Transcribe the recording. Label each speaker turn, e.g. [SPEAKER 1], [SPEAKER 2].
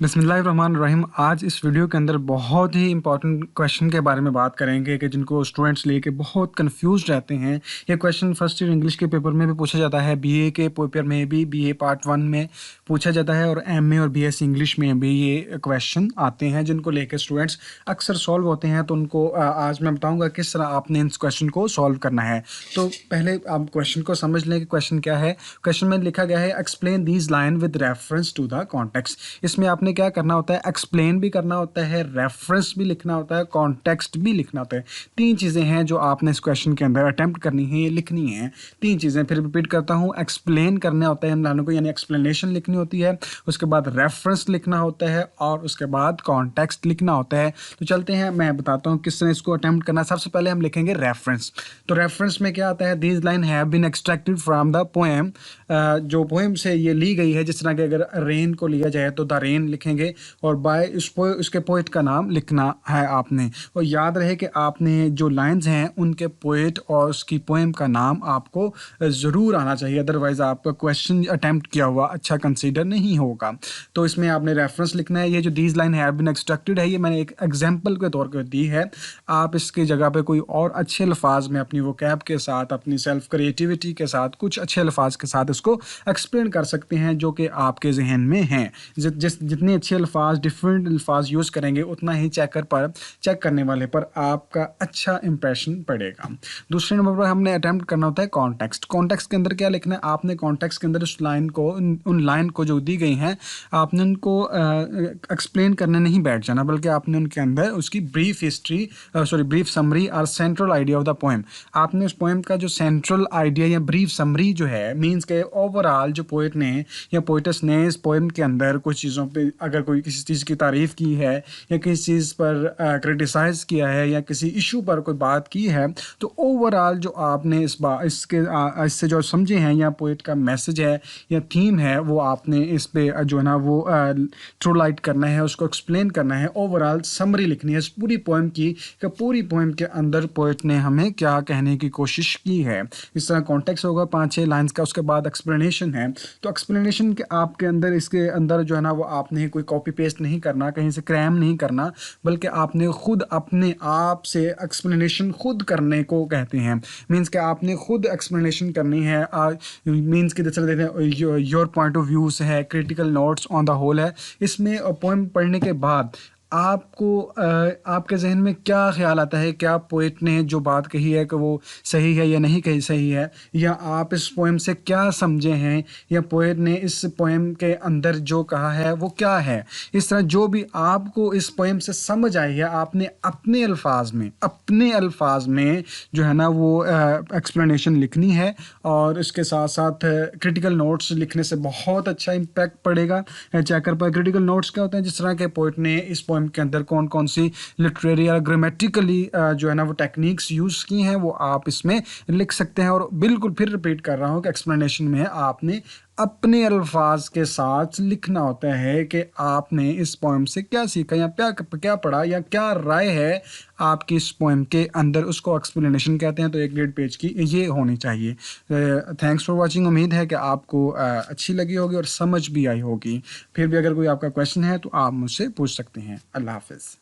[SPEAKER 1] बिस्मिल्लाहिर्रहमानिर्रहीम। आज इस वीडियो के अंदर बहुत ही इंपॉर्टेंट क्वेश्चन के बारे में बात करेंगे कि जिनको स्टूडेंट्स लेके बहुत कंफ्यूज रहते हैं। ये क्वेश्चन फर्स्ट ईयर इंग्लिश के पेपर में भी पूछा जाता है, बीए के पेपर में भी, बीए पार्ट 1 में पूछा जाता है और एमए और बीएससी इंग्लिश में भी ये क्वेश्चन आते हैं जिनको लेके स्टूडेंट्स अक्सर सॉल्व होते हैं। तो उनको आज मैं बताऊँगा किस तरह आपने इस क्वेश्चन को सॉल्व करना है। तो पहले आप क्वेश्चन को समझ लें कि क्वेश्चन क्या है। क्वेश्चन में लिखा गया है explain these line with reference to the context. इसमें आपने क्या करना होता है, एक्सप्लेन भी करना होता है, रेफरेंस भी लिखना होता है, कॉन्टेक्स्ट भी लिखना होता है। तीन चीज़ें हैं जो आपने इस क्वेश्चन के अंदर अटेम्प्ट करनी है, ये लिखनी है। तीन चीज़ें फिर रिपीट करता हूँ। एक्सप्लेन करना होता है इन लाइनों को, यानी एक्सप्लेनेशन लिखनी होती है, उसके बाद रेफरेंस लिखना होता है और उसके बाद कॉन्टेक्स्ट लिखना होता है। तो चलते हैं, मैं बताता हूँ किस तरह इसको अटेम्प्ट करना है। सबसे पहले हम लिखेंगे रेफरेंस। तो रेफरेंस में क्या आता है, these line have been extracted from the poem. जो पोएम से ये ली गई है, जिस तरह के अगर रेन को लिया जाए तो द रेन लिखेंगे और बाय उसके पोइट का नाम लिखना है आपने। और याद रहे कि आपने जो लाइंस हैं उनके पोइट और उसकी पोएम का नाम आपको ज़रूर आना चाहिए, अदरवाइज आपका क्वेश्चन अटेम्प्ट किया हुआ अच्छा कंसीडर नहीं होगा। तो इसमें आपने रेफरेंस लिखना है। ये जो these line have been extracted है, ये मैंने एक एग्जाम्पल के तौर पर दी है। आप इसकी जगह पे कोई और अच्छे अल्फाज में अपनी वोकैब के साथ, अपनी सेल्फ क्रिएटिविटी के साथ, कुछ अच्छे अल्फाज के साथ इसको एक्सप्लेन कर सकते हैं जो कि आपके जहन में हैं। जितने अच्छे अल्फाज, डिफरेंट अल्फाज यूज़ करेंगे, उतना ही चेक करने वाले पर आपका अच्छा इंप्रेशन पड़ेगा। दूसरे नंबर पर हमने अटेम्प्ट करना होता है कॉन्टेक्स्ट। कॉन्टेक्स्ट के अंदर क्या लिखना है, आपने कॉन्टेक्स्ट के अंदर उस लाइन को, उन लाइन को जो दी गई हैं, आपने उनको एक्सप्लेन करने नहीं बैठ जाना, बल्कि आपने उनके अंदर उसकी ब्रीफ समरी और central idea of the poem, आपने उस पोएम का जो सेंट्रल आइडिया या ब्रीफ समरी जो है, मीन्स के ओवरऑल जो पोइट ने या पोइटस ने इस पोएम के अंदर कुछ चीज़ों पे, अगर कोई किसी चीज़ की तारीफ़ की है या किसी चीज़ पर क्रिटिसाइज़ किया है या किसी इशू पर कोई बात की है, तो ओवरऑल जो आपने इससे जो समझे हैं या पोइट का मैसेज है या थीम है, वो आपने इस पे जो है ना वो थ्रू लाइट करना है, उसको एक्सप्लेन करना है। ओवरऑल समरी लिखनी है इस पूरी पोएम की, कि पूरी पोएम के अंदर पोइट ने हमें क्या कहने की कोशिश की है। इस तरह कॉन्टेक्स्ट होगा 5-6 लाइन्स का। उसके बाद एक्सप्लेनेशन है। तो एक्सप्लेनेशन के आपके अंदर, इसके अंदर जो है ना वो आपने कोई कॉपी पेस्ट नहीं करना, कहीं से क्रैम नहीं करना, बल्कि आपने खुद अपने आप से एक्सप्लेनेशन खुद करने को कहते हैं। मीन्स कि आपने खुद एक्सप्लेनेशन करनी है। मीन्स कि जैसे देखते हैं योर पॉइंट ऑफ व्यूज है, critical notes on the whole है। इसमें पोएम पढ़ने के बाद आपको आपके जहन में क्या ख्याल आता है, क्या पोइट ने जो बात कही है कि वो सही है या नहीं कही सही है, या आप इस पोएम से क्या समझे हैं, या पोइट ने इस पोएम के अंदर जो कहा है वो क्या है। इस तरह जो भी आपको इस पोएम से समझ आई है, आपने अपने अल्फाज में जो है ना वो एक्सप्लेनेशन लिखनी है। और इसके साथ साथ क्रिटिकल नोट्स लिखने से बहुत अच्छा इम्पैक्ट पड़ेगा चेकर पर। क्रिटिकल नोट्स क्या होते हैं, जिस तरह के पोइट ने इस पोएम के अंदर कौन कौन सी लिटरेरी या ग्रामेटिकली जो है ना वो टेक्निक्स यूज़ की हैं, वो आप इसमें लिख सकते हैं। और बिल्कुल फिर रिपीट कर रहा हूँ कि एक्सप्लेनेशन में आपने अपने अल्फाज के साथ लिखना होता है कि आपने इस पोएम से क्या सीखा या क्या पढ़ा या क्या राय है आपकी इस पोएम के अंदर, उसको एक्सप्लेनेशन कहते हैं। तो 1-1.5 पेज की ये होनी चाहिए। Thanks for watching. उम्मीद है कि आपको अच्छी लगी होगी और समझ भी आई होगी। फिर भी अगर कोई आपका क्वेश्चन है तो आप मुझसे पूछ सकते हैं। अल्लाह हाफिज़।